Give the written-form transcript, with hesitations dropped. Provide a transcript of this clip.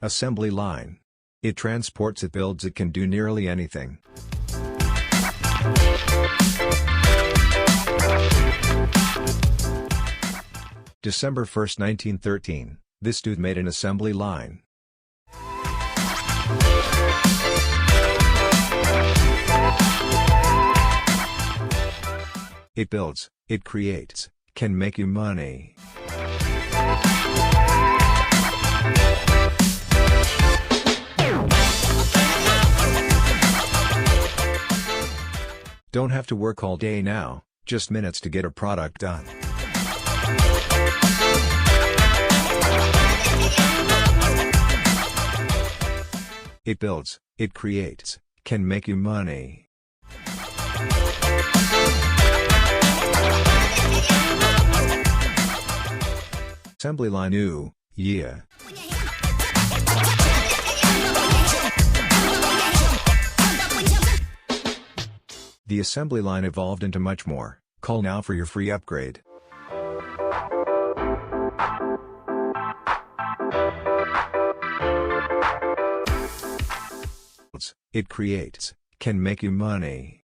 Assembly line. It transports, it builds, it can do nearly anything. December 1, 1913, this dude made an assembly line. It builds, it creates, can make you money. Don't have to work all day now, just minutes to get a product done. It builds, it creates, can make you money. Assembly line. Ooh, yeah. The assembly line evolved into much more. Call now for your free upgrade. It creates, can make you money.